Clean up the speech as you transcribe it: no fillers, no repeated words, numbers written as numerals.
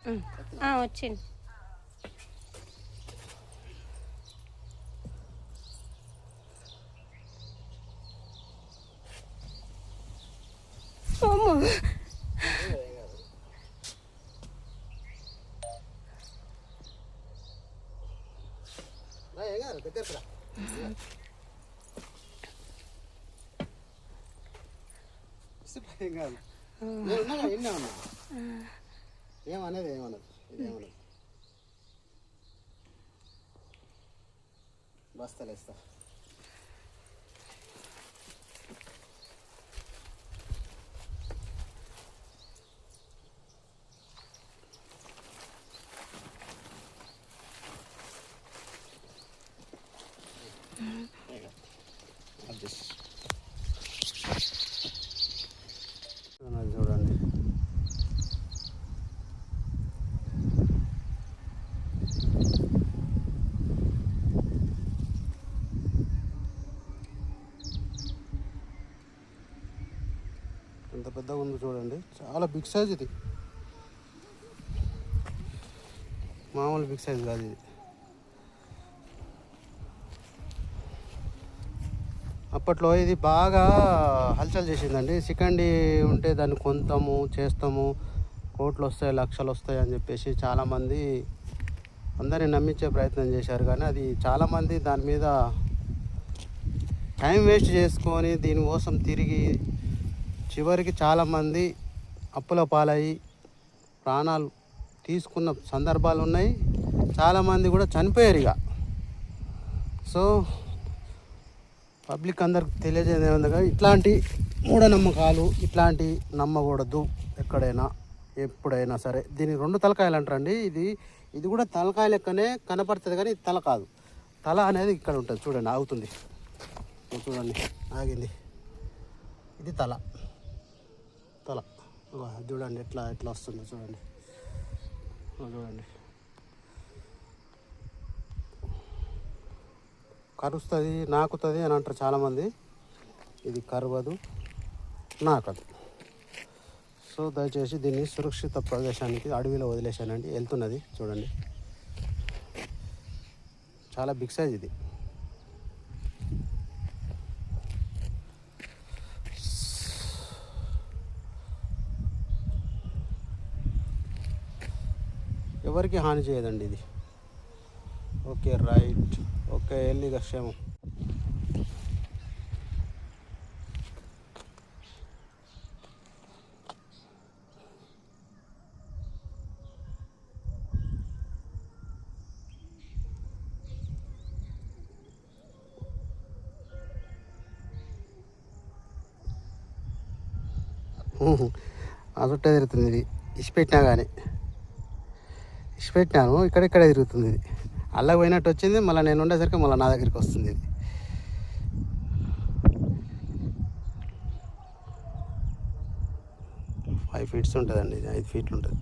వచ్చింది. ఏమనేది ఏమన్నది ఇదేమన్నది బస్తలేస్తా. చూడండి ఎంత పెద్దగా ఉందో చూడండి, చాలా బిగ్ సైజ్ ఇది, మామూలు బిగ్ సైజ్ కాదు ఇది. అప్పట్లో ఇది బాగా హల్చల్ చేసిందండి. సికండి ఉంటే దాన్ని కొంటాము చేస్తాము, కోట్లు వస్తాయి లక్షలు వస్తాయి అని చెప్పేసి చాలామంది అందరిని నమ్మించే ప్రయత్నం చేశారు. కానీ అది చాలామంది దాని మీద టైం వేస్ట్ చేసుకొని దీనికోసం తిరిగి చివరికి చాలామంది అప్పుల పాలయ్యి ప్రాణాలు తీసుకున్న సందర్భాలు ఉన్నాయి. చాలామంది కూడా చనిపోయారు ఇక. సో పబ్లిక్ అందరికి తెలియజేయడం ఏముందిగా, ఇట్లాంటి మూఢనమ్మకాలు ఇట్లాంటి నమ్మకూడదు ఎక్కడైనా ఎప్పుడైనా సరే. దీని రెండు తలకాయలు అంటారండి. ఇది కూడా తలకాయ లెక్కనే కనపడుతుంది కానీ ఇది తల కాదు. తల అనేది ఇక్కడ ఉంటుంది చూడండి, ఆగుతుంది చూడండి, ఆగింది. ఇది తల చూడండి ఎట్లా వస్తుందో చూడండి. చూడండి కరుస్తుంది నాకుతుంది అని అంటారు చాలామంది. ఇది కరవదు నాకదు. సో దయచేసి దీన్ని సురక్షిత ప్రదేశానికి అడవిలో వదిలేశానండి. వెళ్తున్నది చూడండి, చాలా బిగ్ సైజ్ ఇది. ఎవరికి హాని చేయదండి ఇది. ఓకే రైట్, ఓకే ఎల్లిగా క్షేమం. ఆ చుట్టే తిరుగుతుంది ఇది. ఇచ్చిపెట్టినా కానీ ఇచ్చిపెట్టినాను ఇక్కడెక్కడే తిరుగుతుంది ఇది. అల్లకి పోయినట్టు వచ్చింది, మళ్ళీ నేను ఉండేసరికి మళ్ళీ నా దగ్గరికి వస్తుంది ఇది. ఫైవ్ ఫీట్స్ ఉంటుందండి ఇది, 5 ఫీట్లు ఉంటుంది.